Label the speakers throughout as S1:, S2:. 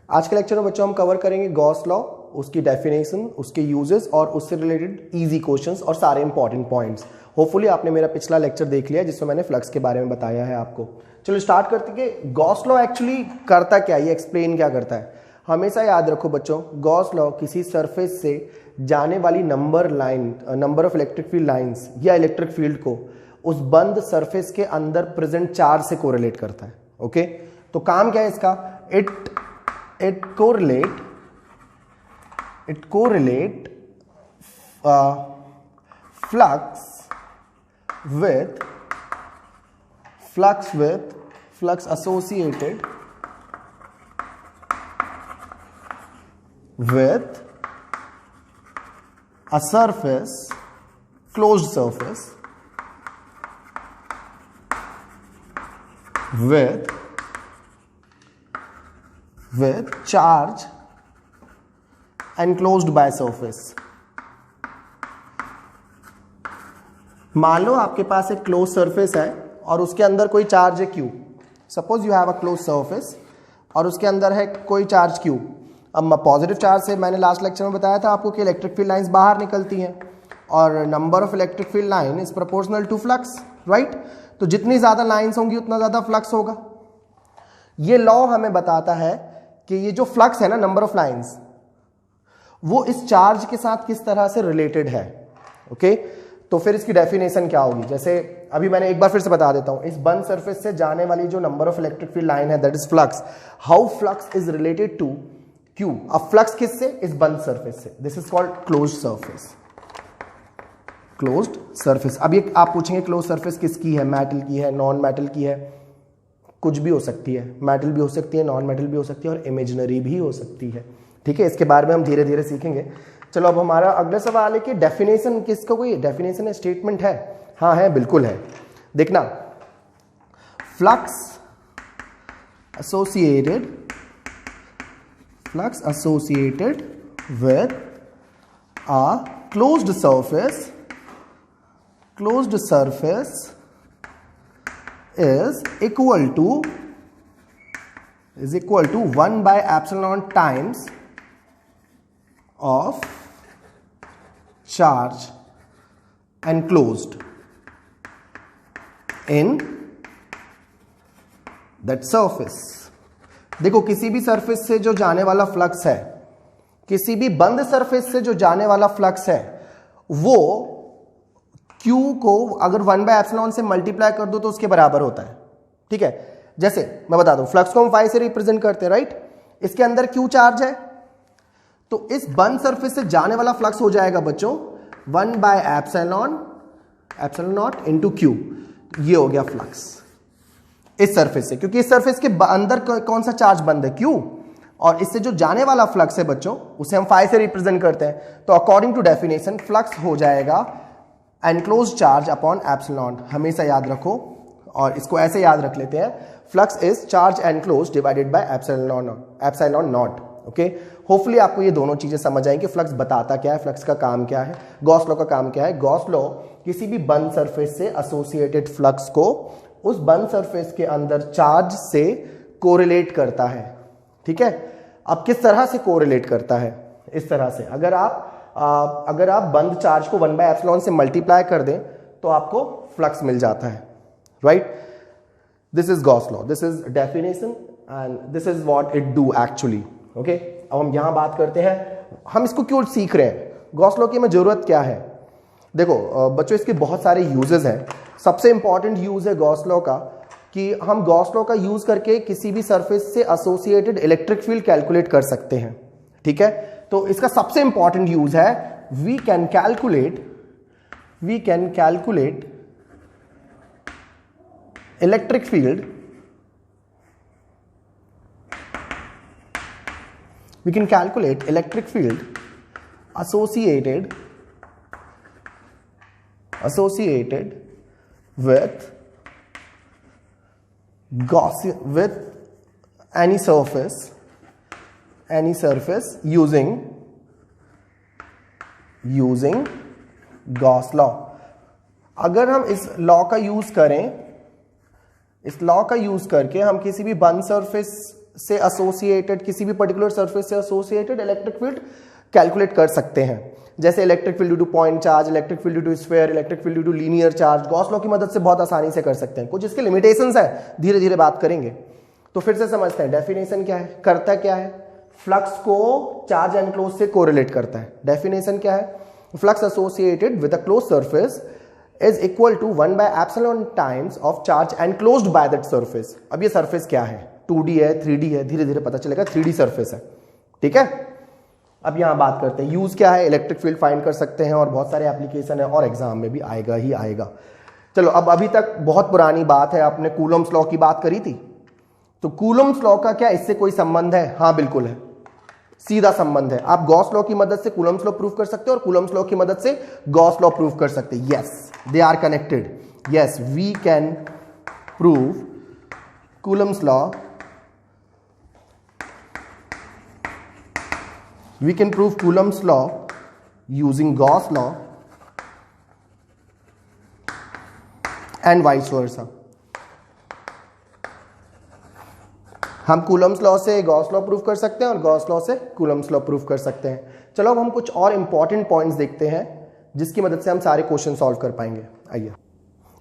S1: आज के लेक्चर में बच्चों हम कवर करेंगे गॉस लॉ, उसकी डेफिनेशन, उसके यूजेस और उससे रिलेटेड इजी क्वेश्चंस और सारे इंपॉर्टेंट पॉइंट्स। होपफुली आपने मेरा पिछला लेक्चर देख लिया जिसमें मैंने फ्लक्स के बारे में बताया है आपको। चलो स्टार्ट करते हैं। गॉस लॉ एक्चुअली करता क्या, ये एक्सप्लेन क्या करता है। हमेशा याद रखो बच्चों, गॉस लॉ किसी सरफेस से जाने वाली number of electric field lines या इलेक्ट्रिक फील्ड को उस बंद सरफेस के अंदर प्रेजेंट चार्ज से कोरिलेट करता है। ओके, तो काम क्या है इसका, it correlate flux associated with a surface, closed surface with charge enclosed by surface। मान लो आपके पास एक क्लोज सरफेस है और उसके अंदर कोई चार्ज है Q। Suppose you have a close surface और उसके अंदर है कोई चार्ज Q। अब पॉजिटिव चार्ज से मैंने लास्ट लेक्चर में बताया था आपको कि इलेक्ट्रिक फील्ड लाइंस बाहर निकलती हैं और number of electric field line is proportional to flux, right. तो जितनी ज्यादा लाइंस होंगी उतना ज्यादा फ्लक्स होगा। ये लॉ हमें बताता है कि ये जो फ्लक्स है ना, नंबर ऑफ लाइंस, वो इस चार्ज के साथ किस तरह से रिलेटेड है। ओके, तो फिर इसकी डेफिनेशन क्या होगी। जैसे अभी मैंने एक बार फिर से बता देता हूं, इस बंद सरफेस से जाने वाली जो number of electric field line है that is flux. How flux is related to Q. अब फ्लक्स किससे, इस बंद सरफेस से। This is called closed surface, closed surface. अब ये आप पूछेंगे क्लोज सरफेस किसकी है, मेटल की है, नॉन मेटल की है, कुछ भी हो सकती है। मेटल भी हो सकती है, नॉन मेटल भी हो सकती है और इमेजिनरी भी हो सकती है। ठीक है, इसके बारे में हम धीरे धीरे सीखेंगे। चलो अब हमारा अगला सवाल है कि डेफिनेशन, किसका कोई डेफिनेशन है, स्टेटमेंट है। हाँ है, बिल्कुल है। देखना, flux associated with a closed surface is equal to 1 by epsilon times of charge enclosed in that surface। देखो, किसी भी सरफेस से जो जाने वाला फ्लक्स है, किसी भी बंद सरफेस से जो जाने वाला फ्लक्स है, वो Q को अगर 1 बाय एप्सिलॉन से मल्टीप्लाई कर दो तो उसके बराबर होता है। ठीक है, जैसे मैं बता दूं, फ्लक्स को हम फाई से रिप्रेजेंट करते हैं, राइट। इसके अंदर Q चार्ज है, तो इस बंद सरफेस से जाने वाला फ्लक्स हो जाएगा बच्चों 1 bye epsilon not into Q। ये हो गया फ्लक्स इस सरफेस से, क्योंकि इस सरफेस के अंदर कौन सा चार्ज बंद है, Q, और इससे जो जाने वाला फ्लक्स है बच्चों उसे हम फाई से रिप्रेजेंट करते हैं। तो अकॉर्डिंग टू डेफिनेशन फ्लक्स हो जाएगा एनक्लोज चार्ज अपॉन एप्सिलॉन। हमेशा याद रखो और इसको ऐसे याद रख लेते हैं, flux is charge enclose divided by epsilon not. Okay, hopefully आपको ये दोनों चीजें समझ आएंगी। फ्लक्स बताता क्या है, फ्लक्स का काम क्या है, गॉस लॉ का काम क्या है। गॉस लॉ किसी भी बंद सरफेस से एसोसिएटेड फ्लक्स को उस बंद सरफेस के अंदर चार्ज से कोरिलेट करता है। ठीक है, अब किस तरह से कोरिलेट करता है, इस तरह से अगर आप बंद चार्ज को 1 बाय एप्सिलॉन से मल्टीप्लाई कर दें तो आपको फ्लक्स मिल जाता है, right. This is Gauss law, this is definition and this is what it do actually. Okay, अब हम यहां बात करते हैं हम इसको क्यों सीख रहे हैं, गॉस लॉ की हमें जरूरत क्या है। देखो बच्चों, इसके बहुत सारे यूजेस हैं। सबसे इंपॉर्टेंट यूज है गॉस लॉ का कि हम गॉस लॉ का यूज करके किसी भी सरफेस से एसोसिएटेड इलेक्ट्रिक फील्ड कैलकुलेट कर सकते हैं। ठीक है, तो इसका सबसे इंपॉर्टेंट यूज है we can calculate electric field associated with any surface using Gauss law. अगर हम इस लॉ का यूज करें, इस लॉ का यूज करके हम किसी भी बंद सरफेस से एसोसिएटेड, किसी भी पर्टिकुलर सरफेस से एसोसिएटेड इलेक्ट्रिक फील्ड कैलकुलेट कर सकते हैं। जैसे electric field due to point charge, electric field due to sphere, electric field due to linear charge, Gauss law की मदद से बहुत आसानी से कर सकते हैं। कुछ इसके लिमिटेशंस है, धीरे धीरे बात करेंगे। तो फिर से समझते हैं डेफिनेशन क्या है, करता क्या है, फ्लक्स को चार्ज एनक्लोज से कोरिलेट करता है। डेफिनेशन क्या है, flux associated with a close surface is equal to 1 by epsilon times of charge enclosed by that surface। अब ये सरफेस क्या है, 2D है, 3D है, धीरे धीरे पता चलेगा 3D सरफेस है, ठीक है। अब यहां बात करते हैं यूज क्या है, इलेक्ट्रिक फील्ड फाइंड कर सकते हैं और बहुत सारे एप्लीकेशन है और एग्जाम में भी आएगा ही आएगा। चलो अब अभी तक बहुत पुरानी बात है, आपने कूलम्स लॉ की बात करी थी, तो कूलम्स लॉ का क्या इससे कोई संबंध है? हाँ बिल्कुल है, सीधा संबंध है। आप गॉस लॉ की मदद से कूलम्स लॉ प्रूव कर सकते हो और कूलम्स लॉ की मदद से गॉस लॉ प्रूव कर सकते हैं। Yes, they are connected। yes, we can prove Coulomb's law, we can prove Coulomb's law using Gauss law and vice versa। हम कूलम्स लॉ से गॉस लॉ प्रूव कर सकते हैं और गॉस लॉ से कूलम्स लॉ प्रूव कर सकते हैं। चलो अब हम कुछ और इंपॉर्टेंट पॉइंट्स देखते हैं जिसकी मदद से हम सारे क्वेश्चन सॉल्व कर पाएंगे। आइए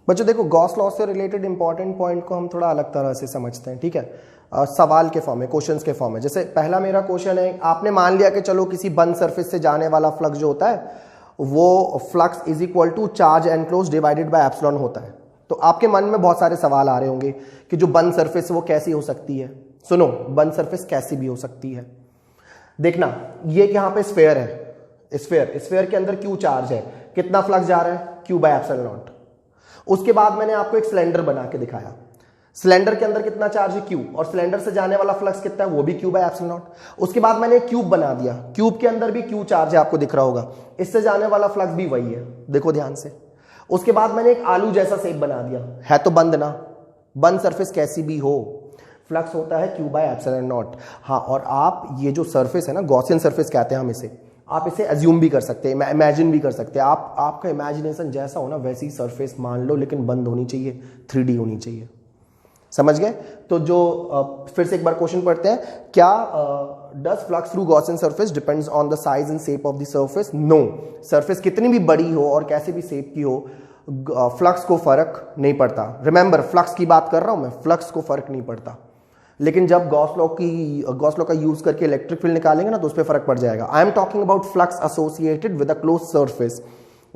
S1: बच्चों, देखो गॉस लॉ से रिलेटेड इंपॉर्टेंट पॉइंट को हम थोड़ा अलग तरह से समझते हैं, ठीक है। सवाल के फॉर्म में, क्वेश्चंस के फॉर्म में। जैसे पहला मेरा क्वेश्चन है, आपने मान लिया कि चलो किसी बंद सरफेस से जाने वाला फ्लक्स जो होता है वो flux is equal to charge enclose divided by epsilon होता है। तो आपके मन में बहुत सारे सवाल आ रहे होंगे कि जो बंद सरफेस है वो कैसी हो सकती है। सुनो, बंद सरफेस कैसी भी हो सकती है। देखना, ये यहाँ पे स्फेयर है, स्फेयर के अंदर क्यू चार्ज है, कितना फ्लक्स जा रहा है, क्यू बाय एप्सिलॉन नॉट। उसके बाद मैंने आपको एक सिलेंडर बना के दिखाया, सिलेंडर के अंदर कितना चार्ज है, क्यू, और सिलेंडर से जाने वाला फ्लक्स कितना है, वो भी क्यू बाय एप्सिलॉन नॉट। उसके बाद मैंने एक क्यूब बना दिया, क्यूब के अंदर भी क्यू चार्ज है, आपको दिख रहा होगा, इससे जाने वाला फ्लक्स भी वही है, देखो ध्यान से। उसके बाद मैंने एक आलू जैसा शेप बना दिया, है तो बंद ना, बंद सरफेस कैसी भी हो फ्लक्स होता है क्यू बाय एप्सिलॉन नॉट। हाँ, और आप ये जो सरफेस है ना, गॉसियन सरफेस कहते हैं हम इसे, आप इसे एज्यूम भी कर सकते हैं, इमेजिन भी कर सकते हैं। आपका इमेजिनेशन जैसा हो ना वैसी सरफेस मान लो, लेकिन बंद होनी चाहिए, 3D होनी चाहिए। समझ गए? तो जो फिर से एक बार क्वेश्चन पढ़ते हैं, क्या does flux through Gaussian surface depends on the size and shape of the surface? No, surface कितनी भी बड़ी हो और कैसे भी शेप की हो, फ्लक्स को फर्क नहीं पड़ता। रिमेंबर, फ्लक्स की बात कर रहा हूं मैं, फ्लक्स को फर्क नहीं पड़ता। लेकिन जब गॉस लॉ का यूज करके इलेक्ट्रिक फील्ड निकालेंगे ना तो उस पर फर्क पड़ जाएगा। I am talking about flux associated with a close surface.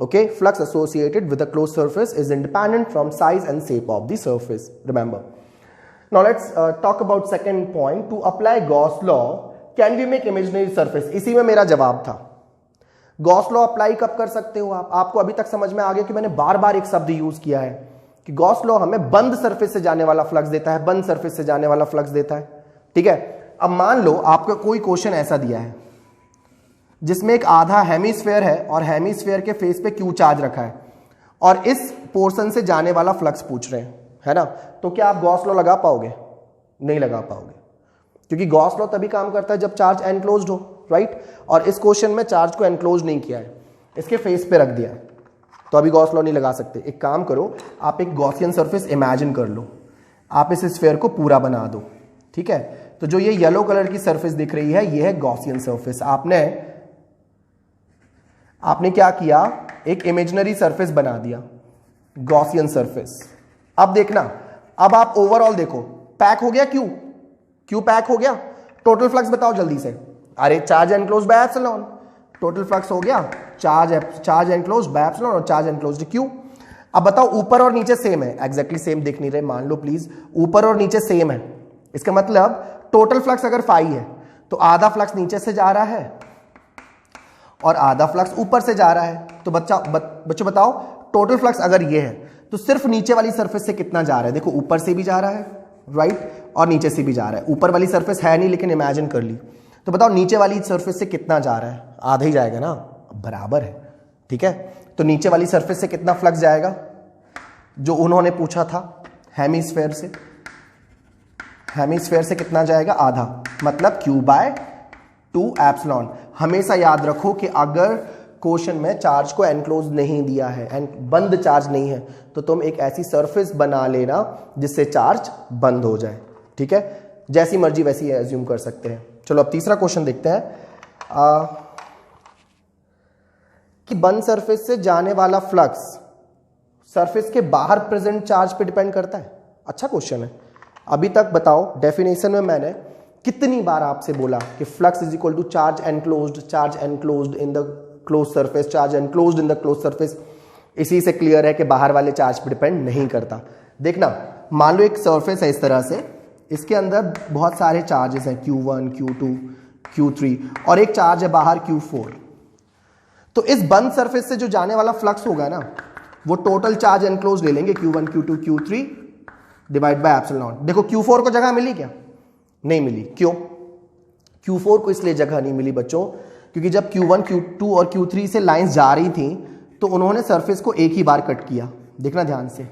S1: Okay, flux associated with a close surface is independent from size and shape of the surface. Remember. Now let's talk about second point, to apply Gauss law can we make imaginary surface. इसी में मेरा जवाब था। Gauss law apply कब कर सकते हो आप? आपको अभी तक समझ में आ गया कि मैंने बार बार एक शब्द यूज किया है कि गॉस लॉ हमें बंद सरफेस से जाने वाला फ्लक्स देता है, बंद सरफेस से जाने वाला फ्लक्स देता है, ठीक है। अब मान लो आपका कोई क्वेश्चन ऐसा दिया है जिसमें एक आधा हेमीस्फेयर है और हेमीस्फेयर के फेस पे क्यू चार्ज रखा है और इस पोर्शन से जाने वाला फ्लक्स पूछ रहे हैं, है ना। तो क्या आप गॉस लॉ लगा पाओगे? नहीं लगा पाओगे, क्योंकि गॉस लॉ तभी काम करता है जब चार्ज एनक्लोज्ड हो, राइट। और इस क्वेश्चन में चार्ज को एनक्लोज नहीं किया है, इसके फेस पे रख दिया है, तो अभी गॉस लॉ नहीं लगा सकते। एक काम करो, आप एक गॉसियन सरफेस इमेजिन कर लो, आप इस स्फीयर को पूरा बना दो, ठीक है। तो जो ये येलो कलर की सरफेस दिख रही है, ये है गॉसियन सरफेस। आपने क्या किया, एक इमेजिनरी सरफेस बना दिया, गॉसियन सरफेस। अब देखना, अब आप ओवरऑल देखो, पैक हो गया क्यू पैक हो गया। टोटल फ्लक्स बताओ जल्दी से। अरे charge enclosed by epsilon, total flux हो गया चार्ज एनक्लोज्ड बाय एप्सिलॉन और चार्ज एनक्लोज्ड क्यू। अब बताओ ऊपर और नीचे सेम है, एग्जैक्टली सेम दिख नहीं रहे, मान लो प्लीज ऊपर और नीचे सेम है। इसका मतलब टोटल फ्लक्स अगर फाई है तो आधा फ्लक्स नीचे से जा रहा है और आधा फ्लक्स ऊपर से जा रहा है। तो बच्चों बताओ, टोटल फ्लक्स अगर ये है तो सिर्फ नीचे वाली सरफेस से कितना जा रहा है? देखो ऊपर से भी जा रहा है, राइट, और नीचे से भी जा रहा है। ऊपर वाली सरफेस है नहीं लेकिन इमेजिन कर ली, तो बताओ नीचे वाली सरफेस से कितना जा रहा है? आधा ही जाएगा ना, बराबर है, ठीक है। तो नीचे वाली सरफेस से कितना फ्लक्स जाएगा जो उन्होंने पूछा था? हेमीस्फेयर से कितना जाएगा? आधा, मतलब क्यू बाय 2 एप्सिलॉन। हमेशा याद रखो कि अगर क्वेश्चन में चार्ज को एनक्लोज नहीं दिया है, बंद चार्ज नहीं है, तो तुम एक ऐसी सरफेस बना लेना जिससे चार्ज बंद हो जाए, ठीक है। जैसी मर्जी वैसी एज्यूम कर सकते हैं। चलो अब तीसरा क्वेश्चन देखते हैं कि बंद सरफेस से जाने वाला फ्लक्स सरफेस के बाहर प्रेजेंट चार्ज पे डिपेंड करता है। अच्छा क्वेश्चन है। अभी तक बताओ डेफिनेशन में मैंने कितनी बार आपसे बोला कि flux is equal to charge enclosed in the close surface, charge enclosed in the close surface. इसी से क्लियर है कि बाहर वाले चार्ज पे डिपेंड नहीं करता। देखना, मान लो एक सरफेस है इस तरह से, इसके अंदर बहुत सारे चार्जेस हैं Q1, Q2, Q3 और एक चार्ज है बाहर Q4। तो इस बंद सरफेस से जो जाने वाला फ्लक्स होगा ना, वो टोटल चार्ज एनक्लोज ले लेंगे Q1, Q2, Q3 divide by epsilon not. देखो Q4 को जगह मिली क्या? नहीं मिली। क्यों? Q4 को इसलिए जगह नहीं मिली बच्चों, क्योंकि जब Q1, Q2 और Q3 से लाइंस जा रही थी तो उन्होंने सरफेस को एक ही बार कट किया। देखना ध्यान से,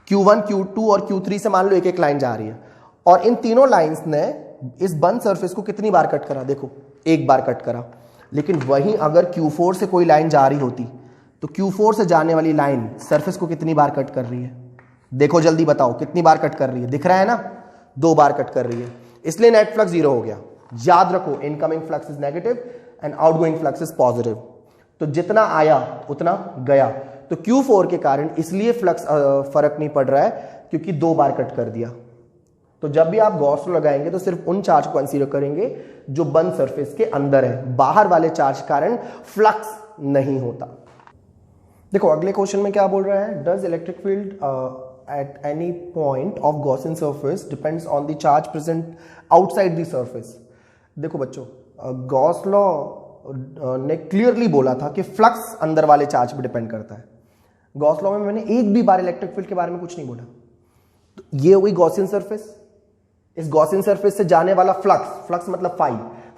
S1: Q1, Q2 और Q3 से मान लो एक एक लाइन जा रही है और इन तीनों लाइंस ने इस बंद सरफेस को कितनी बार कट करा? देखो एक बार कट करा। लेकिन वहीं अगर Q4 से कोई लाइन जा रही होती तो Q4 से जाने वाली लाइन सरफेस को कितनी बार कट कर रही है? देखो जल्दी बताओ कितनी बार कट कर रही है? दिख रहा है ना, 2 बार कट कर रही है। इसलिए नेट फ्लक्स 0 हो गया। याद रखो, incoming flux is negative and outgoing flux is positive. तो जितना आया उतना गया। तो Q4 के कारण इसलिए फ्लक्स फर्क नहीं पड़ रहा है क्योंकि 2 बार कट कर दिया। तो जब भी आप गॉस लॉ लगाएंगे तो सिर्फ उन चार्ज को कंसीडर करेंगे जो बंद सरफेस के अंदर है, बाहर वाले चार्ज कारण फ्लक्स नहीं होता। देखो अगले क्वेश्चन में क्या बोल रहा है, does electric field at any point of Gaussian surface depends on the charge present outside the surface. देखो बच्चों, गॉस लॉ ने क्लियरली बोला था कि फ्लक्स अंदर वाले चार्ज पे डिपेंड करता है। गॉस लॉ में मैंने एक भी बार इलेक्ट्रिक फील्ड के बारे में कुछ नहीं बोला। तो ये हो गई गॉसियन सरफेस। इस गॉसियन सरफेस से जाने वाला फ्लक्स मतलब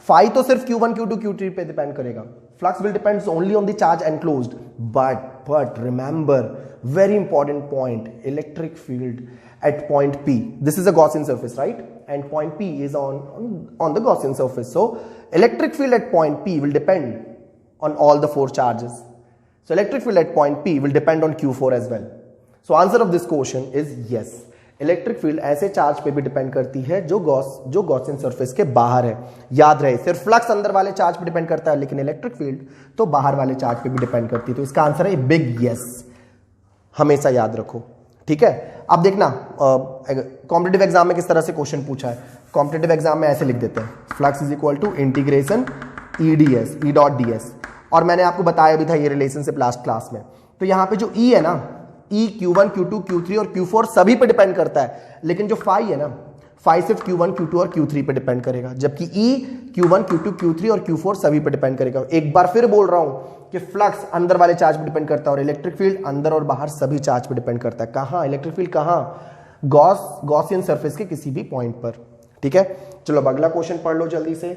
S1: फाई तो सिर्फ Q1, Q2, Q3 पे डिपेंड करेगा। Flux will depends only on the charge enclosed. But remember, very important point, electric field at point P. This is a Gaussian surface, right? And point P is on the Gaussian surface. So electric field at point P will depend on all the 4 charges. So electric field at point P will depend on Q4 as well. So answer of this question is yes. Electric field ऐसे charge पे भी depend करती है जो Gaussian surface के बाहर है। याद रहे, सिर्फ फ्लक्स अंदर वाले चार्ज पे डिपेंड करता है, लेकिन इलेक्ट्रिक फील्ड तो बाहर वाले चार्ज पे भी डिपेंड करती है। तो इसका आंसर है बिग यस। हमेशा याद रखो, ठीक है। अब देखना कॉम्पिटिटिव एग्जाम में किस तरह से क्वेश्चन पूछा है। कॉम्पिटिटिव एग्जाम में ऐसे लिख देते हैं, flux is equal to integration E dot D S. और मैंने आपको बताया भी था ये रिलेशनशिप लास्ट क्लास में। तो यहां पे जो ई है ना, ई Q1, Q2, Q3 और Q4 सभी पे डिपेंड करता है, लेकिन जो फाई है ना, फाई सिर्फ Q1, Q2 और Q3 पे डिपेंड करेगा, जबकि ई Q1, Q2, Q3 और Q4 सभी पे डिपेंड करेगा। एक बार फिर बोल रहा हूं कि फ्लक्स अंदर वाले चार्ज पे डिपेंड करता है और इलेक्ट्रिक फील्ड अंदर और बाहर सभी चार्ज पे डिपेंड करता है। कहां इलेक्ट्रिक फील्ड? कहां? गॉसियन सरफेस के किसी भी पॉइंट पर, ठीक है। चलो अब अगला क्वेश्चन पढ़ लो जल्दी से,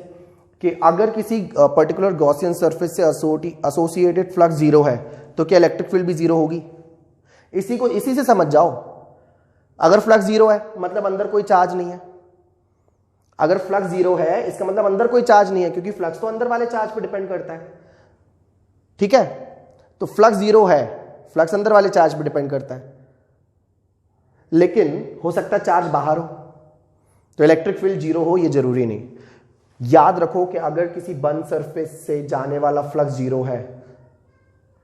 S1: कि अगर किसी पर्टिकुलर गॉसियन सरफेस से एसोसिएटेड फ्लक्स 0 है तो क्या इलेक्ट्रिक फील्ड भी 0 होगी? इसी से समझ जाओ। अगर फ्लक्स 0 है मतलब अंदर कोई चार्ज नहीं है। अगर फ्लक्स 0 है इसका मतलब अंदर कोई चार्ज नहीं है, क्योंकि फ्लक्स तो अंदर वाले चार्ज पे डिपेंड करता है, ठीक है। तो फ्लक्स 0 है, फ्लक्स अंदर वाले चार्ज पे डिपेंड करता है, लेकिन हो सकता है चार्ज बाहर हो, तो इलेक्ट्रिक फील्ड 0 हो ये जरूरी नहीं। याद रखो कि अगर किसी बंद सरफेस से जाने वाला फ्लक्स 0 है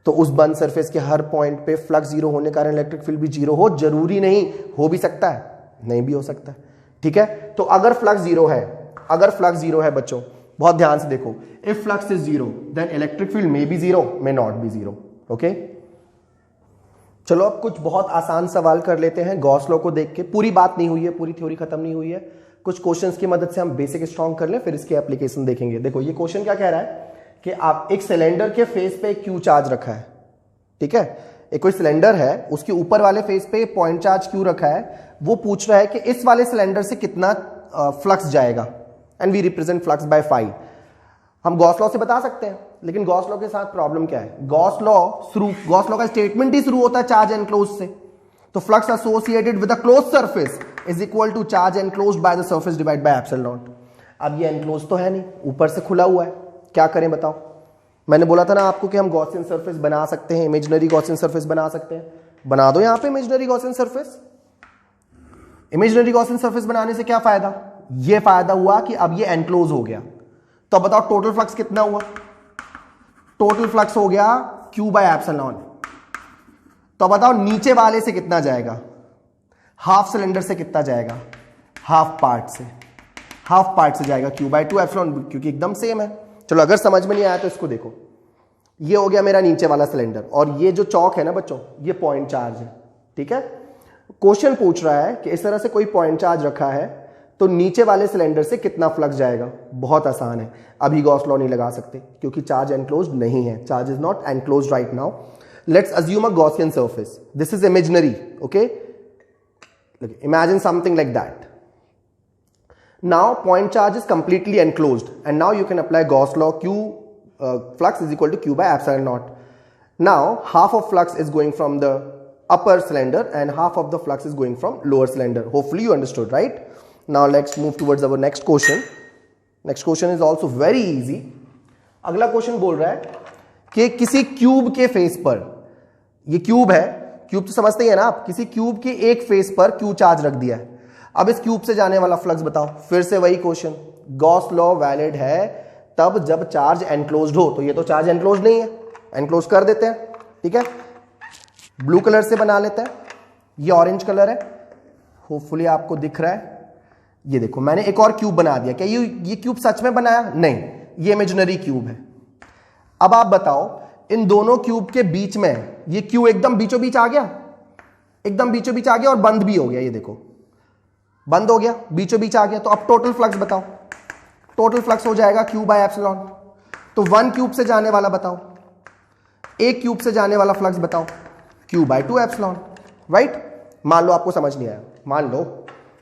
S1: तो उस बंद सरफेस के हर पॉइंट पे फ्लक्स 0 होने के कारण इलेक्ट्रिक फील्ड भी 0 हो जरूरी नहीं, हो भी सकता है, नहीं भी हो सकता है, ठीक है। तो अगर फ्लक्स 0 है बच्चों, बहुत ध्यान से देखो, if flux is 0 then electric field may be 0, may not be 0, okay. चलो अब कुछ बहुत आसान सवाल कर लेते हैं गॉस लॉ को देख के। पूरी बात नहीं हुई है, पूरी थ्योरी खत्म नहीं हुई है, कुछ क्वेश्चंस की मदद से हम बेसिक स्ट्रॉन्ग कर लें, फिर इसके एप्लीकेशन देखेंगे। देखो ये क्वेश्चन क्या कह रहा है कि आप एक सिलेंडर के फेस पे क्यू चार्ज रखा है, ठीक है। एक कोई सिलेंडर है, उसके ऊपर वाले फेस पे पॉइंट चार्ज क्यू रखा है। वो पूछ रहा है कि इस वाले सिलेंडर से कितना फ्लक्स जाएगा, and we represent flux by phi. हम गॉस लॉ से बता सकते हैं, लेकिन गॉस लॉ के साथ प्रॉब्लम क्या है, गॉस लॉ का स्टेटमेंट ही शुरू होता है चार्ज एनक्लोज से। तो flux associated with a close surface is equal to charge enclosed by the surface divide by epsilon naught. अब ये एनक्लोज तो है नहीं, ऊपर से खुला हुआ है, क्या करें बताओ। मैंने बोला था ना आपको कि हम गॉसियन सरफेस बना सकते हैं, इमेजिनरी गॉसियन सरफेस बना सकते हैं। बना दो यहां पे imaginary Gaussian surface. Imaginary Gaussian surface बनाने से क्या फायदा, ये फायदा हुआ कि अब ये एनक्लोज हो गया। तो अब बताओ टोटल फ्लक्स कितना हुआ? टोटल फ्लक्स हो गया Q बाय एप्सिलॉन। तो बताओ नीचे वाले से कितना जाएगा? हाफ सिलेंडर से कितना जाएगा? हाफ पार्ट से, हाफ पार्ट से जाएगा Q बाय 2 एप्सिलॉन, क्योंकि एकदम सेम है। चलो अगर समझ में नहीं आया तो इसको देखो, ये हो गया मेरा नीचे वाला सिलेंडर और ये जो चौक है ना बच्चों, ये पॉइंट चार्ज है। ठीक है, क्वेश्चन पूछ रहा है कि इस तरह से कोई पॉइंट चार्ज रखा है तो नीचे वाले सिलेंडर से कितना फ्लक्स जाएगा। बहुत आसान है, अभी गॉस लॉ नहीं लगा सकते क्योंकि चार्ज एनक्लोज्ड नहीं है, charge is not enclosed right now. Let's assume a Gaussian surface, this is imaginary, okay, imagine something like that. Now point charge is completely enclosed and now you can apply Gauss law, Q flux is equal to Q by epsilon naught. Now half of flux is going from the upper cylinder and half of the flux is going from lower cylinder. Hopefully you understood, right? Now let's move towards our next question. Next question is also very easy. अगला question बोल रहा है कि किसी cube के face पर, ये cube है, क्यूब तो समझते ही है ना आप, किसी क्यूब के एक फेस पर Q चार्ज रख दिया है। अब इस क्यूब से जाने वाला फ्लक्स बताओ। फिर से वही क्वेश्चन, गॉस लॉ वैलिड है तब जब चार्ज एनक्लोज्ड हो। तो ये तो चार्ज एनक्लोज्ड नहीं है, एनक्लोज कर देते हैं। ठीक है, ब्लू कलर से बना लेते हैं, ये ऑरेंज कलर है, होपफुली आपको दिख रहा है। ये देखो मैंने एक और क्यूब बना दिया। क्या ये क्यूब सच में बनाया? नहीं, ये इमेजिनरी क्यूब है। अब आप बताओ इन दोनों क्यूब के बीच में ये क्यूब एकदम बीचों बीच आ गया, एकदम बीचों बीच आ गया और बंद भी हो गया। ये देखो बंद हो गया, बीचों बीच आ गया। तो अब टोटल फ्लक्स बताओ। टोटल फ्लक्स हो जाएगा Q बाय एप्सिलॉन। तो 1 क्यूब से जाने वाला बताओ, एक क्यूब से जाने वाला फ्लक्स बताओ, Q बाय 2 एप्सिलॉन, राइट। मान लो आपको समझ नहीं आया, मान लो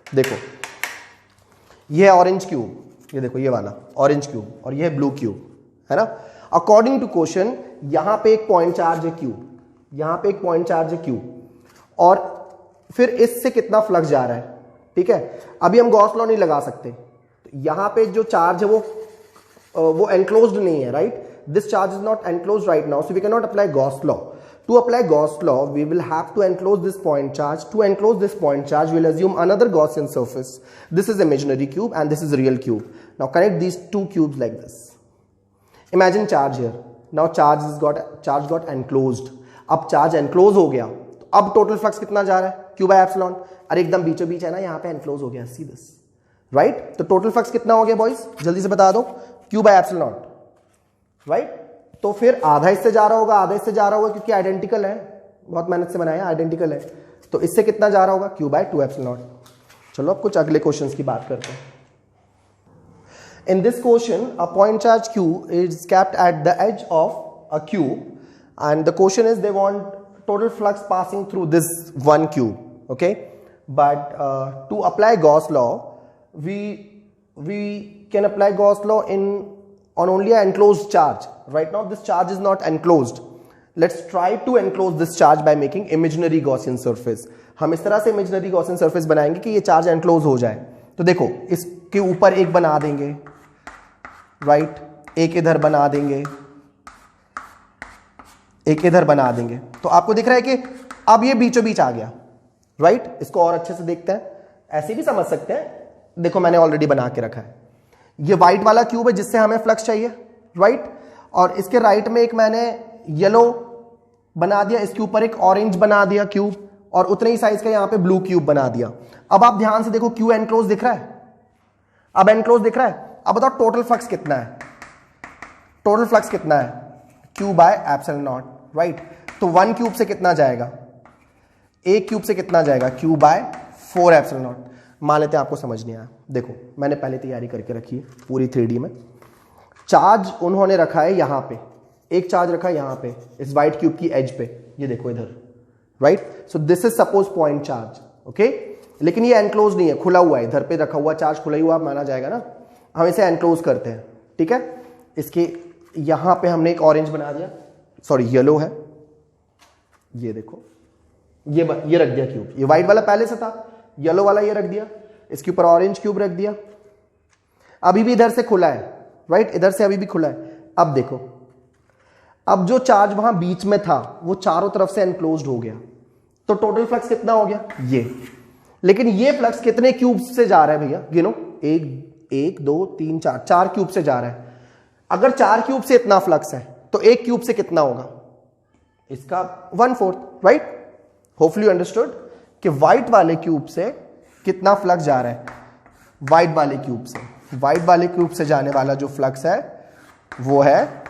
S1: देखो ये है ऑरेंज क्यूब, ये देखो ये वाला ऑरेंज क्यूब और ये है ब्लू क्यूब, है ना। अकॉर्डिंग टू क्वेश्चन यहां पे एक पॉइंट चार्ज है Q, यहां पे एक पॉइंट चार्ज है Q और फिर इससे कितना फ्लक्स जा रहा है। ठीक है, अभी हम गॉस लॉ नहीं लगा सकते, यहां पे जो चार्ज है वो एनक्लोज्ड नहीं है, right. This charge is not enclosed right now, so we can not apply Gauss law. To apply Gauss law we will have to enclose this point charge. To enclose this point charge we will assume another Gaussian surface. This is imaginary cube and this is real cube. Now connect these two cubes like this. Imagine charge here. Now charge got enclosed. अब charge enclose हो गया तो अब total flux कितना जा रहा है? Q by epsilon. अरे एकदम बीचों बीच है ना, यहाँ पे एनक्लोज हो गया, सी दिस, राइट। तो टोटल फ्लक्स कितना हो गया बॉयज, जल्दी से बता दो, Q बाय एप्सिलॉन, राइट। तो फिर आधा इससे जा रहा होगा, आधा इससे जा रहा होगा क्योंकि आइडेंटिकल है, बहुत मेहनत से बनाया, आइडेंटिकल है। तो इससे कितना जा रहा होगा? Q by 2 epsilon. चलो अब कुछ अगले क्वेश्चंस की बात करते हैं। In this question, a point charge Q is kept at the edge of a cube, and the question is they want total flux passing through this one cube, okay? But to apply Gauss law, we can apply Gauss law on only an enclosed charge. Right now, this charge is not enclosed. Let's try to enclose this charge by making imaginary Gaussian surface. हम इस तरह से imaginary Gaussian surface बनाएंगे कि ये charge enclose हो जाए। तो देखो इसके ऊपर एक बना देंगे, राइट, एक इधर बना देंगे, एक इधर बना देंगे। तो आपको दिख रहा है कि अब ये बीचों बीच आ गया, राइट। इसको और अच्छे से देखते हैं, ऐसे भी समझ सकते हैं। देखो मैंने ऑलरेडी बना के रखा है, ये व्हाइट वाला क्यूब है जिससे हमें फ्लक्स चाहिए, राइट। और इसके राइट में एक मैंने येलो बना दिया, इसके ऊपर एक ऑरेंज बना दिया क्यूब और उतने ही साइज का यहां पे ब्लू क्यूब बना दिया। अब आप ध्यान से देखो क्यू एनक्लोज दिख रहा है, अब एनक्लोज दिख रहा है। अब बताओ टोटल फ्लक्स कितना है? टोटल फ्लक्स कितना है? Q bye epsilon not, right. तो 1 क्यूब से कितना जाएगा? एक क्यूब से कितना जाएगा? Q by 4 epsilon naught. मान लेते हैं आपको समझ नहीं आया, देखो मैंने पहले तैयारी करके रखी है पूरी 3D में। चार्ज उन्होंने रखा है यहां पे, एक चार्ज रखा है यहां पे इस व्हाइट क्यूब की एज पे, ये देखो इधर, right. So this is suppose point charge, okay. लेकिन ये एनक्लोज नहीं है, खुला हुआ है, इधर पे रखा हुआ चार्ज खुला हुआ माना जाएगा ना। हम इसे एनक्लोज करते हैं, ठीक है। इसके यहां पे हमने एक ऑरेंज बना दिया, सॉरी येलो है, ये देखो ये रख दिया क्यूब, ये व्हाइट वाला पहले से था, येलो वाला ये रख दिया, इसके ऊपर ऑरेंज क्यूब रख दिया। अभी भी इधर से खुला है, राइट, इधर से अभी भी खुला है। अब देखो, अब जो चार्ज वहां बीच में था वो चारों तरफ से एनक्लोज्ड हो गया, तो टोटल फ्लक्स कितना हो गया? ये लेकिन ये फ्लक्स कितने क्यूब से जा रहा है भैया, गिनो, एक दो तीन चार, 4 क्यूब से जा रहा है। अगर 4 क्यूब से इतना फ्लक्स है तो 1 क्यूब से कितना होगा, इसका 1/4, राइट। होपफुली यू अंडरस्टूड कि व्हाइट वाले क्यूब से कितना फ्लक्स जा रहा है, व्हाइट वाले क्यूब से जाने वाला जो फ्लक्स है वो है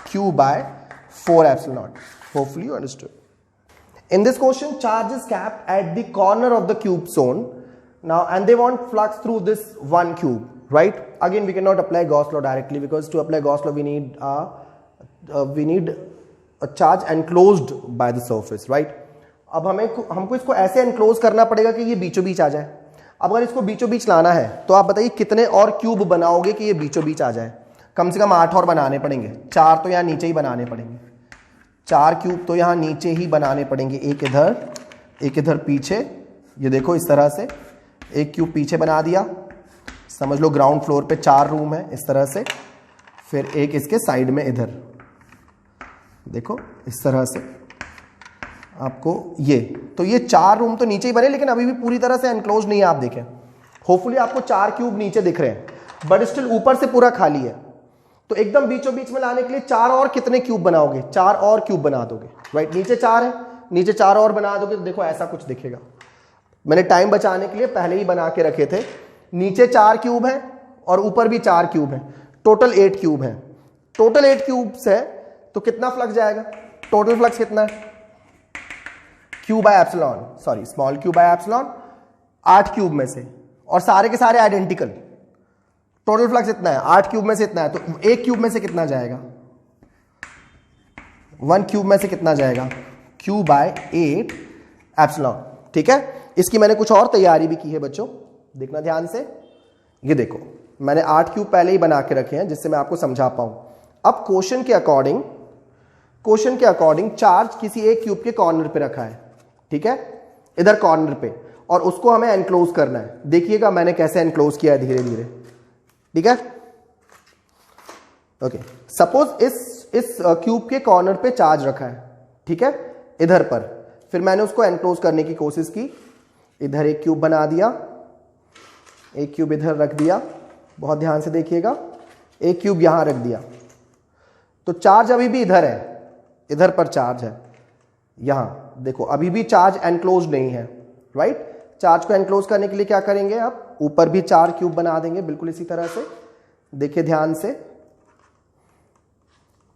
S1: Q/4ε0। Hopefully you understood. In this question, charge is kept at the corner of the cube zone now, and they want flux through this one cube, right? Again, we cannot apply Gauss law directly, because to apply Gauss law we need a charge enclosed by the surface, right? अब हमको इसको ऐसे enclose करना पड़ेगा कि ये बीचों बीच आ जाए। अब अगर इसको बीचों बीच लाना है तो आप बताइए कितने और क्यूब बनाओगे कि ये बीचों बीच आ जाए। कम से कम 8 और बनाने पड़ेंगे, 4 तो यहाँ नीचे ही बनाने पड़ेंगे, 4 क्यूब तो यहाँ नीचे ही बनाने पड़ेंगे, एक इधर पीछे, ये देखो इस तरह से, एक क्यूब पीछे बना दिया, समझ लो ग्राउंड फ्लोर पे 4 रूम है इस तरह से, फिर एक इसके साइड में इधर, देखो इस तरह से आपको ये, तो ये 4 रूम तो नीचे ही बने, लेकिन अभी भी पूरी तरह से एनक्लोज नहीं है। आप देखें, होपफुली आपको 4 क्यूब नीचे दिख रहे हैं, बट स्टिल ऊपर से पूरा खाली है। तो एकदम बीचों बीच में लाने के लिए 4 और कितने क्यूब बनाओगे, 4 और क्यूब बना दोगे, राइट। नीचे 4 है, नीचे 4 और बना दोगे तो देखो ऐसा कुछ दिखेगा। मैंने टाइम बचाने के लिए पहले ही बना के रखे थे। नीचे 4 क्यूब है और ऊपर भी 4 क्यूब है, टोटल 8 क्यूब है। टोटल 8 क्यूब्स है तो कितना फ्लक्स जाएगा, टोटल फ्लक्स कितना है, Q/ε, sorry small Q/ε 8 cube में से, और सारे के सारे आइडेंटिकल। टोटल फ्लक्स इतना है, 8 क्यूब में से इतना है, तो 1 क्यूब में से कितना जाएगा, 1 क्यूब में से कितना जाएगा, Q/8ε। ठीक है, इसकी मैंने कुछ और तैयारी भी की है बच्चों, देखना ध्यान से। ये देखो मैंने 8 क्यूब पहले ही बना के रखे हैं जिससे मैं आपको समझा पाऊं। अब क्वेश्चन के अकॉर्डिंग चार्ज किसी एक क्यूब के कॉर्नर पे रखा है, ठीक है, इधर कॉर्नर पे, और उसको हमें एनक्लोज करना है। देखिएगा मैंने कैसे एनक्लोज किया है धीरे धीरे, ठीक है। ओके, सपोज इस क्यूब के कॉर्नर पे चार्ज रखा है, ठीक है, इधर पर। फिर मैंने उसको एनक्लोज करने की कोशिश की, इधर एक क्यूब बना दिया, एक क्यूब इधर रख दिया, बहुत ध्यान से देखिएगा, एक क्यूब यहां रख दिया, तो चार्ज अभी भी इधर है, इधर पर चार्ज है, यहां देखो अभी भी चार्ज एनक्लोज नहीं है, राइट। चार्ज को एनक्लोज करने के लिए क्या करेंगे आप, ऊपर भी 4 क्यूब बना देंगे, बिल्कुल इसी तरह से। देखिए ध्यान से,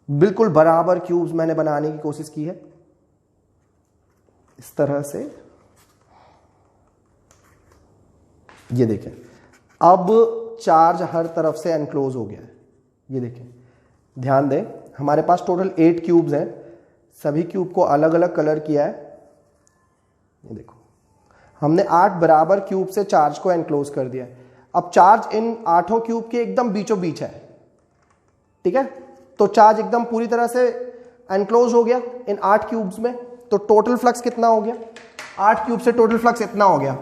S1: बिल्कुल बराबर क्यूब्स मैंने बनाने की कोशिश की है, इस तरह से। ये देखें, अब चार्ज हर तरफ से एनक्लोज हो गया है। ये देखें, ध्यान दें, हमारे पास टोटल 8 क्यूब्स हैं, सभी क्यूब को अलग अलग कलर किया है। ये देखो, हमने 8 बराबर क्यूब से चार्ज को एनक्लोज कर दिया है। अब चार्ज इन 8 क्यूब के एकदम बीचों बीच है, ठीक है, तो चार्ज एकदम पूरी तरह से एनक्लोज हो गया इन 8 क्यूब्स में। तो टोटल फ्लक्स कितना हो गया, 8 क्यूब से टोटल फ्लक्स इतना हो गया,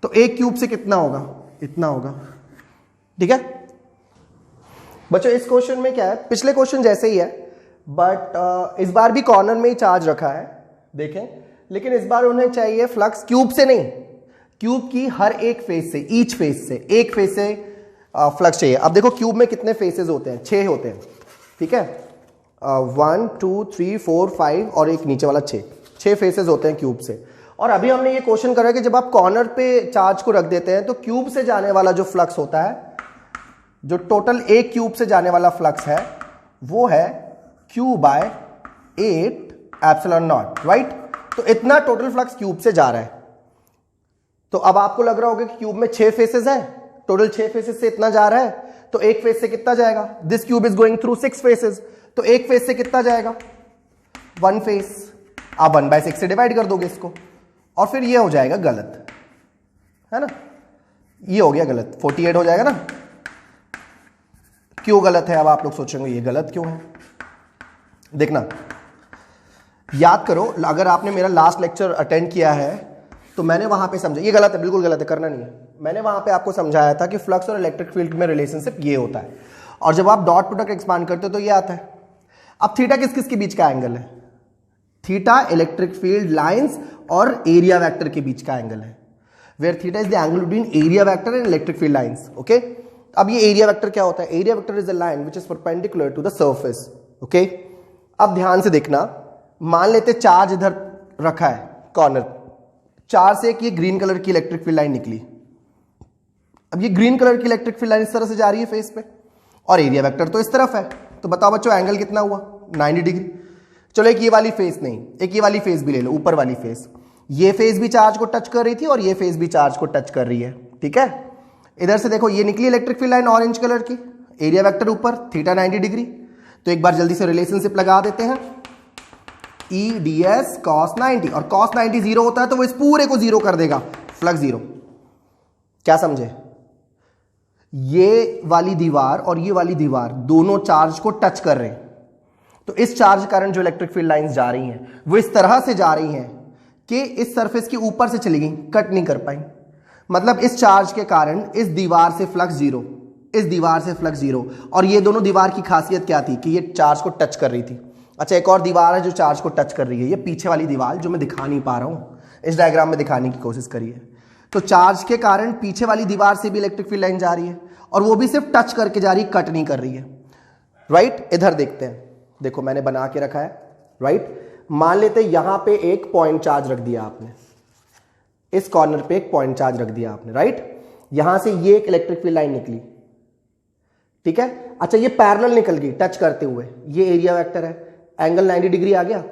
S1: तो 1 क्यूब से कितना होगा, इतना होगा, ठीक है बच्चों। इस क्वेश्चन में क्या है, पिछले क्वेश्चन जैसे ही है, बट इस बार भी कॉर्नर में ही चार्ज रखा है, देखें, लेकिन इस बार उन्हें चाहिए फ्लक्स क्यूब से नहीं, क्यूब की हर एक फेस से, ईच फेस से, एक फेस से फ्लक्स चाहिए। अब देखो क्यूब में कितने फेसेस होते हैं, 6 होते हैं, ठीक है, 1 2 3 4 5 और एक नीचे वाला 6 फेसेस होते हैं क्यूब से। और अभी हमने ये क्वेश्चन करा कि जब आप कॉर्नर पे चार्ज को रख देते हैं तो क्यूब से जाने वाला जो फ्लक्स होता है, जो टोटल एक क्यूब से जाने वाला फ्लक्स है, वो है Q/8ε0, राइट। तो इतना टोटल फ्लक्स क्यूब से जा रहा है। तो अब आपको लग रहा होगा कि क्यूब में 6 फेसेस हैं, टोटल 6 फेसेस से इतना जा रहा है, तो एक फेस से कितना जाएगा, this cube is going through 6 faces, तो एक फेस से कितना जाएगा, 1 फेस। आप 1/6 से डिवाइड कर दोगे इसको, और फिर ये हो जाएगा गलत, है ना, ये हो गया गलत, 48 हो जाएगा ना। क्यों गलत है, अब आप लोग सोचेंगे ये गलत क्यों है। देखना, याद करो, अगर आपने मेरा लास्ट लेक्चर अटेंड किया है तो मैंने वहां पे समझा, ये गलत है, बिल्कुल गलत है, करना नहीं है। मैंने वहां पे आपको समझाया था कि फ्लक्स और इलेक्ट्रिक फील्ड में रिलेशनशिप ये होता है, और जब आप डॉट प्रोडक्ट एक्सपांड करते हो तो ये आता है। अब थीटा किस किस के बीच का एंगल है, थीटा इलेक्ट्रिक फील्ड लाइंस और एरिया वेक्टर के बीच का एंगल है। Where theta is the angle between area vector and electric field lines. Okay, अब ये एरिया वेक्टर क्या होता है? Area vector is a line which is perpendicular to the surface. Okay, अब ध्यान से देखना, मान लेते चार्ज इधर रखा है कॉर्नर, चार्ज से एक ये ग्रीन कलर की इलेक्ट्रिक फील्ड लाइन निकली। अब ये ग्रीन कलर की इलेक्ट्रिक फील्ड लाइन इस तरह से जा रही है फेस पे, और एरिया वेक्टर तो इस तरफ है, तो बताओ बच्चों एंगल कितना हुआ? 90 डिग्री। चलो एक ये वाली फेस नहीं, एक ये वाली फेस भी ले लो, ऊपर वाली फेस। ये फेस भी चार्ज को टच कर रही थी और ये फेस भी चार्ज को टच कर रही है। ठीक है, इधर से देखो ये निकली electric field line orange colour की, एरिया वेक्टर ऊपर, थीटा 90 डिग्री। तो एक बार जल्दी से रिलेशनशिप लगा देते हैं, ई डी एस कॉस 90, और कॉस 90 जीरो होता है तो वो इस पूरे को जीरो कर देगा, फ्लक्स जीरो। क्या समझे? ये वाली दीवार और ये वाली दीवार दोनों चार्ज को टच कर रहे हैं, तो इस चार्ज के कारण जो इलेक्ट्रिक फील्ड लाइंस जा रही हैं वो इस तरह से जा रही हैं कि इस सरफेस के ऊपर से चली गई, कट नहीं कर पाई। मतलब इस चार्ज के कारण इस दीवार से फ्लक्स जीरो, इस दीवार से फ्लक्स जीरो। और ये दोनों दीवार की खासियत क्या थी कि ये चार्ज को टच कर रही थी। अच्छा, एक और दीवार है जो चार्ज को टच कर रही है, ये पीछे वाली दीवार जो मैं दिखा नहीं पा रहा हूं, इस डायग्राम में दिखाने की कोशिश करिए। तो चार्ज के कारण पीछे वाली दीवार से भी इलेक्ट्रिक फील्ड लाइन जा रही है, और वो भी सिर्फ टच करके जा रही है, कट नहीं कर रही है। राइट, इधर देखते हैं, देखो मैंने बना के रखा है। राइट, मान लेते यहां पे एक पॉइंट चार्ज रख दिया आपने, इस कॉर्नर पे एक पॉइंट चार्ज रख दिया आपने। राइट, यहां से ये एक इलेक्ट्रिक फील्ड लाइन निकली। ठीक है, अच्छा ये पैरेलल निकल गई टच करते हुए, ये एरिया वेक्टर है, एंगल 90 डिग्री आ गया,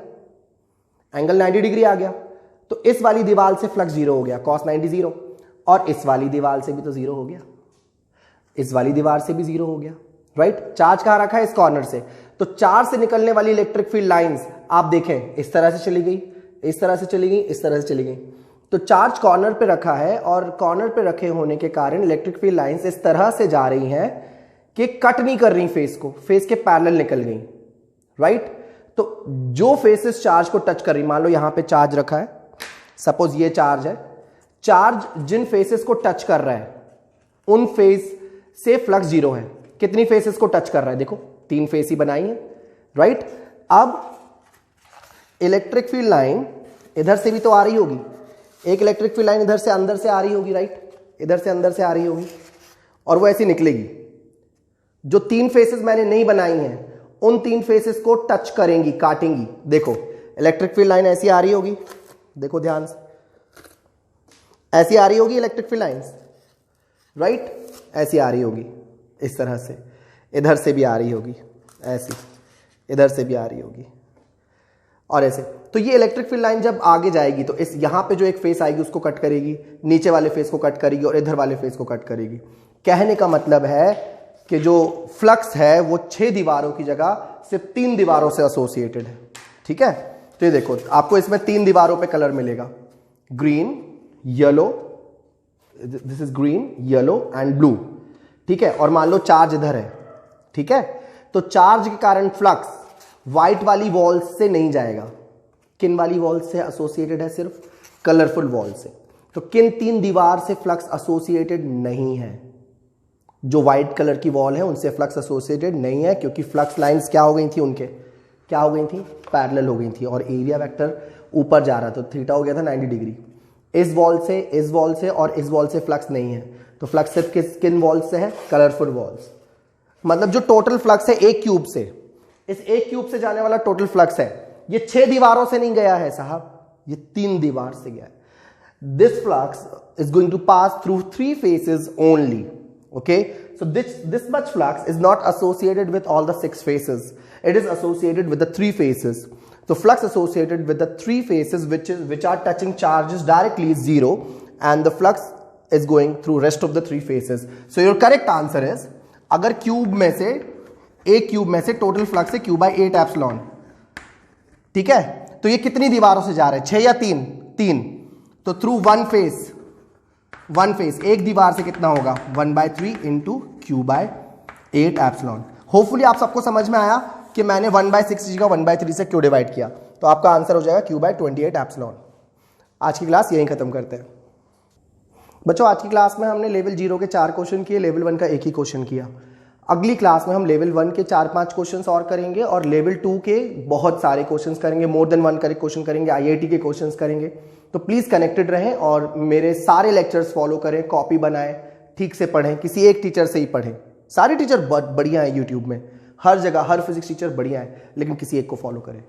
S1: एंगल 90 डिग्री आ गया। तो इस वाली दीवार से फ्लक्स जीरो हो गया, cos 90 जीरो, और इस वाली दीवार से भी तो जीरो हो गया, इस वाली दीवार से भी जीरो हो गया। राइट, चार्ज कहां रखा है? इस कॉर्नर से। तो चार्ज से निकलने वाली इलेक्ट्रिक फील्ड लाइंस आप देखें इस तरह से चली गई, इस तरह से चली गई, इस तरह से चली गई। तो चार्ज कॉर्नर पे रखा है, और कॉर्नर पे रखे होने के कारण इलेक्ट्रिक फील्ड लाइंस इस तरह से जा रही हैं कि कट नहीं कर रही फेस को, फेस के पैरेलल निकल गई। राइट, तो जो फेसेस चार्ज को टच कर रही, मान लो यहां पे चार्ज रखा है, सपोज ये चार्ज है, चार्ज जिन फेसेस को टच कर रहा है उन फेस से फ्लक्स जीरो है। कितनी फेसेस को टच कर रहा है? देखो 3 फेस ही बनाई है। राइट, अब इलेक्ट्रिक फील्ड लाइन इधर से भी तो आ रही होगी, एक इलेक्ट्रिक फील्ड लाइन इधर से अंदर से आ रही होगी। राइट, इधर से अंदर से आ रही होगी, और वो ऐसी निकलेगी। जो 3 फेसेस मैंने नहीं बनाई हैं उन 3 फेसेस को टच करेंगी, काटेंगी। देखो इलेक्ट्रिक फील्ड लाइन ऐसी आ रही होगी, देखो ध्यान से, ऐसी आ रही होगी इलेक्ट्रिक फील्ड लाइंस। राइट, ऐसी आ रही होगी इस तरह से, इधर से भी आ रही होगी ऐसी, इधर से भी आ रही होगी, और ऐसे। तो ये इलेक्ट्रिक फील्ड लाइन जब आगे जाएगी तो इस यहां पे जो एक फेस आएगी उसको कट करेगी, नीचे वाले फेस को कट करेगी, और इधर वाले फेस को कट करेगी। कहने का मतलब है कि जो फ्लक्स है वो 6 दीवारों की जगह सिर्फ 3 दीवारों से एसोसिएटेड है। ठीक है, तो ये देखो आपको इसमें 3 दीवारों पे कलर मिलेगा, green, yellow, this is green, yellow and blue. ठीक है, और मान लो चार्ज इधर है। ठीक है, तो चार्ज के कारण फ्लक्स व्हाइट वाली वॉल से नहीं जाएगा, किन वाली वॉल से एसोसिएटेड है? सिर्फ कलरफुल वॉल से। तो किन 3 दीवार से फ्लक्स एसोसिएटेड नहीं है? जो व्हाइट कलर की वॉल है उनसे फ्लक्स एसोसिएटेड नहीं है, क्योंकि फ्लक्स लाइंस क्या हो गई थी, उनके क्या हो गई थी? पैरेलल हो गई थी, और एरिया वेक्टर ऊपर जा रहा था, तो थीटा हो गया था 90 डिग्री। इस वॉल से, इस वॉल से और इस वॉल से फ्लक्स नहीं है, तो फ्लक्स सिर्फ किन वॉल्स से है? Colourful walls. मतलब जो टोटल फ्लक्स है एक क्यूब से, इस एक क्यूब से जाने वाला टोटल फ्लक्स है, ये 6 दीवारों से नहीं गया है साहब, ये 3 दीवार से गया है। This flux is going to pass through 3 faces only. Okay, so this much flux is not associated with all the 6 faces. It is associated with the 3 faces. So flux associated with the 3 faces which are touching charges directly is 0, and the flux is going through rest of the 3 faces. So your correct answer is, अगर cube में से, एक cube में से total flux है Q/8 epsilon. ठीक है, तो ये कितनी दीवारों से जा रहे हैं? 6 या 3? 3। तो थ्रू वन फेस, एक दीवार से कितना होगा? 1/3 इंटू Q/8 एप्सिलॉन। होपफुली आप सबको समझ में आया कि मैंने 1/6 की जगह 1/3 से क्यों डिवाइड किया। तो आपका आंसर हो जाएगा Q/28 एप्सिलॉन। आज की क्लास यहीं खत्म करते हैं बच्चों। आज की क्लास में हमने लेवल 0 के 4 क्वेश्चन किए, लेवल 1 का एक ही क्वेश्चन किया। अगली क्लास में हम लेवल 1 के 4-5 क्वेश्चंस और करेंगे और लेवल 2 के बहुत सारे क्वेश्चंस करेंगे, मोर देन 1 क्वेश्चन करेंगे, आईआईटी के क्वेश्चंस करेंगे। तो प्लीज कनेक्टेड रहें और मेरे सारे लेक्चर्स फॉलो करें, कॉपी बनाएं, ठीक से पढ़ें, किसी एक टीचर से ही पढ़ें। सारे टीचर बढ़िया है यूट्यूब में, हर जगह हर फिजिक्स टीचर बढ़िया है, लेकिन किसी एक को फॉलो करें।